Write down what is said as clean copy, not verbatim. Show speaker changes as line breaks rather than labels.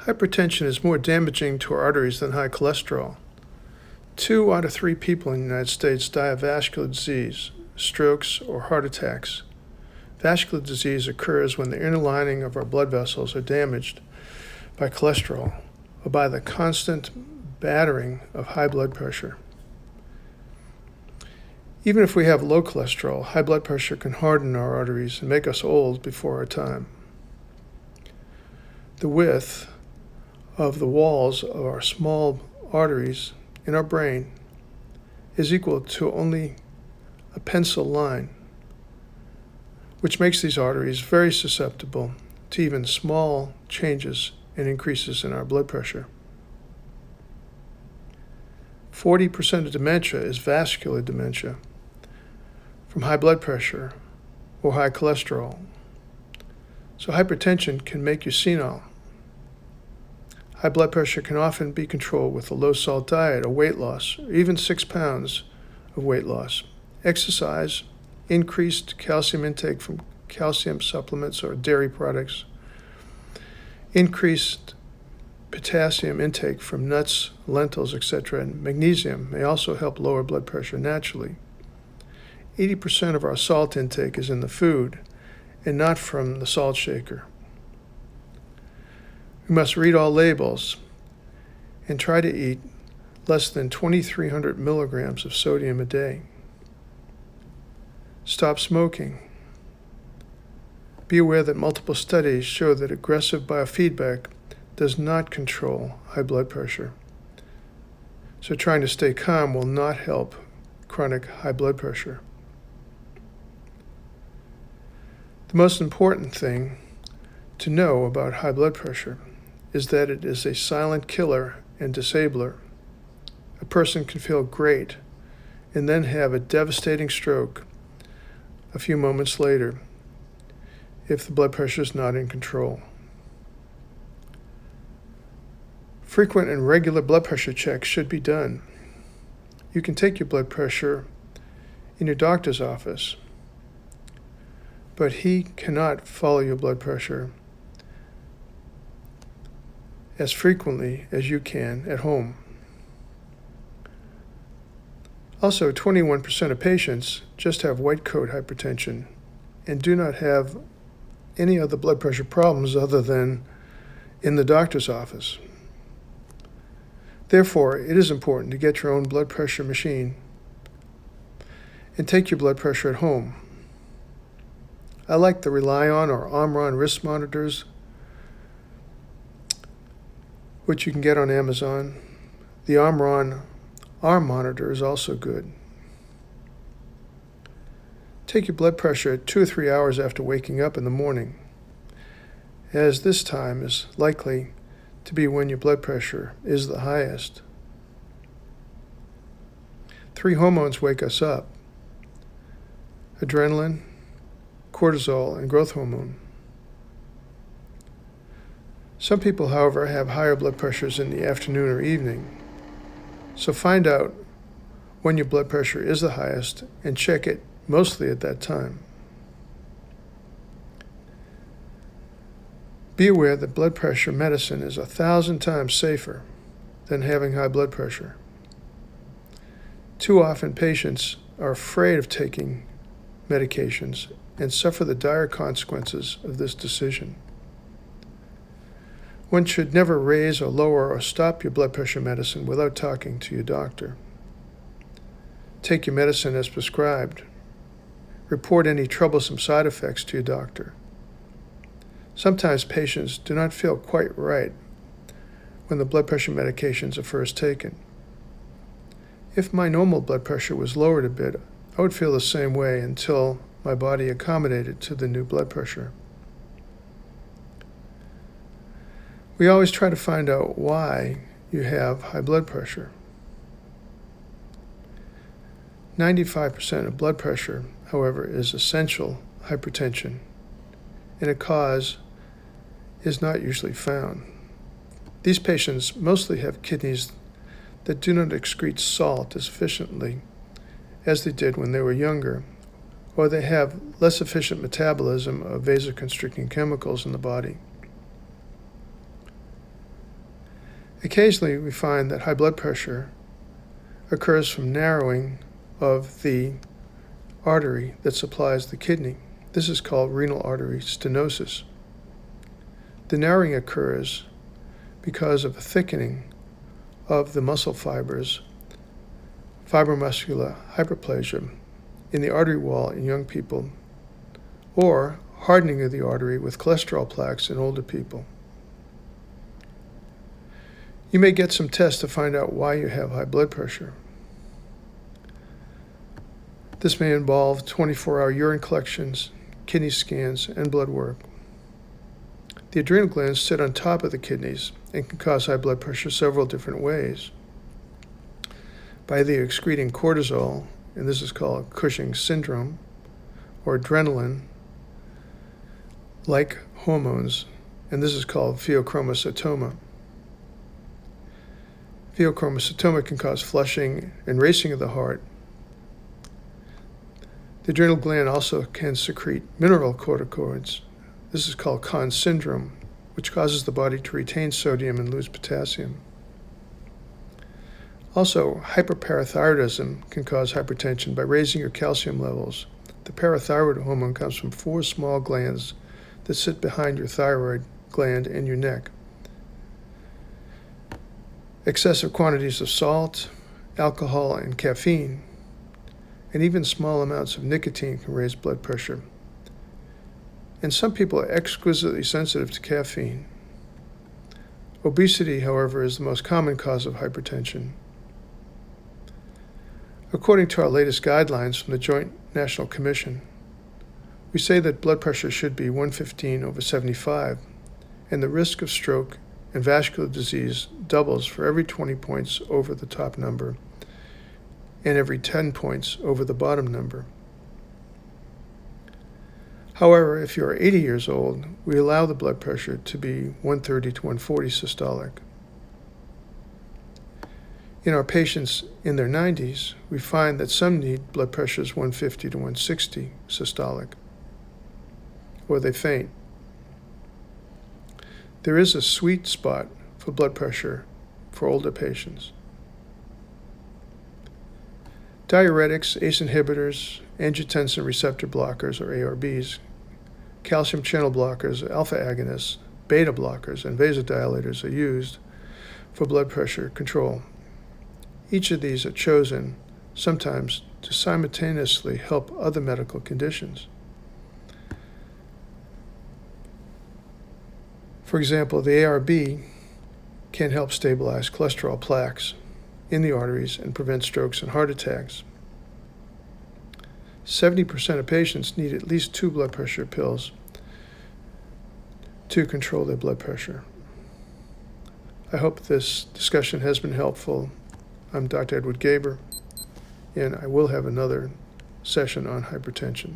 Hypertension is more damaging to our arteries than high cholesterol. 2 out of 3 people in the United States die of vascular disease, strokes, or heart attacks. Vascular disease occurs when the inner lining of our blood vessels are damaged by cholesterol or by the constant battering of high blood pressure. Even if we have low cholesterol, high blood pressure can harden our arteries and make us old before our time. The width of the walls of our small arteries in our brain is equal to only a pencil line, which makes these arteries very susceptible to even small changes and increases in our blood pressure. 40% of dementia is vascular dementia from high blood pressure or high cholesterol. So hypertension can make you senile. High blood pressure can often be controlled with a low-salt diet or weight loss, or even 6 pounds of weight loss. Exercise, increased calcium intake from calcium supplements or dairy products, increased potassium intake from nuts, lentils, etc., and magnesium may also help lower blood pressure naturally. 80% of our salt intake is in the food and not from the salt shaker. We must read all labels and try to eat less than 2,300 milligrams of sodium a day. Stop smoking. Be aware that multiple studies show that aggressive biofeedback does not control high blood pressure. So trying to stay calm will not help chronic high blood pressure. The most important thing to know about high blood pressure is that it is a silent killer and disabler. A person can feel great and then have a devastating stroke a few moments later if the blood pressure is not in control. Frequent and regular blood pressure checks should be done. You can take your blood pressure in your doctor's office, but he cannot follow your blood pressure as frequently as you can at home. Also, 21% of patients just have white coat hypertension and do not have any other blood pressure problems other than in the doctor's office. Therefore, it is important to get your own blood pressure machine and take your blood pressure at home. I like the Relion or Omron wrist monitors, which you can get on Amazon. The Omron arm monitor is also good. Take your blood pressure 2 or 3 hours after waking up in the morning, as this time is likely to be when your blood pressure is the highest. 3 hormones wake us up: adrenaline, cortisol, and growth hormone. Some people, however, have higher blood pressures in the afternoon or evening. So find out when your blood pressure is the highest and check it mostly at that time. Be aware that blood pressure medicine is 1,000 times safer than having high blood pressure. Too often patients are afraid of taking medications and suffer the dire consequences of this decision. One should never raise or lower or stop your blood pressure medicine without talking to your doctor. Take your medicine as prescribed. Report any troublesome side effects to your doctor. Sometimes patients do not feel quite right when the blood pressure medications are first taken. If my normal blood pressure was lowered a bit, I would feel the same way until my body accommodated to the new blood pressure. We always try to find out why you have high blood pressure. 95% of blood pressure, however, is essential hypertension, and a cause is not usually found. These patients mostly have kidneys that do not excrete salt as efficiently as they did when they were younger, or they have less efficient metabolism of vasoconstricting chemicals in the body. Occasionally, we find that high blood pressure occurs from narrowing of the artery that supplies the kidney. This is called renal artery stenosis. The narrowing occurs because of a thickening of the muscle fibers, fibromuscular hyperplasia, in the artery wall in young people, or hardening of the artery with cholesterol plaques in older people. You may get some tests to find out why you have high blood pressure. This may involve 24-hour urine collections, kidney scans, and blood work. The adrenal glands sit on top of the kidneys and can cause high blood pressure several different ways. By either excreting cortisol, and this is called Cushing's syndrome, or adrenaline, like hormones, and this is called pheochromocytoma. Pheochromocytoma can cause flushing and racing of the heart. The adrenal gland also can secrete mineralocorticoids. This is called Conn's syndrome, which causes the body to retain sodium and lose potassium. Also, hyperparathyroidism can cause hypertension by raising your calcium levels. The parathyroid hormone comes from 4 small glands that sit behind your thyroid gland and your neck. Excessive quantities of salt, alcohol, and caffeine, and even small amounts of nicotine can raise blood pressure. And some people are exquisitely sensitive to caffeine. Obesity, however, is the most common cause of hypertension. According to our latest guidelines from the Joint National Commission, we say that blood pressure should be 115/75, and the risk of stroke and vascular disease doubles for every 20 points over the top number and every 10 points over the bottom number. However, if you are 80 years old, we allow the blood pressure to be 130 to 140 systolic. In our patients in their 90s, we find that some need blood pressures 150 to 160 systolic, or they faint. There is a sweet spot for blood pressure for older patients. Diuretics, ACE inhibitors, angiotensin receptor blockers, or ARBs, calcium channel blockers, alpha agonists, beta blockers, and vasodilators are used for blood pressure control. Each of these are chosen sometimes to simultaneously help other medical conditions. For example, the ARB can help stabilize cholesterol plaques in the arteries and prevent strokes and heart attacks. 70% of patients need at least 2 blood pressure pills to control their blood pressure. I hope this discussion has been helpful. I'm Dr. Edward Gaber, and I will have another session on hypertension.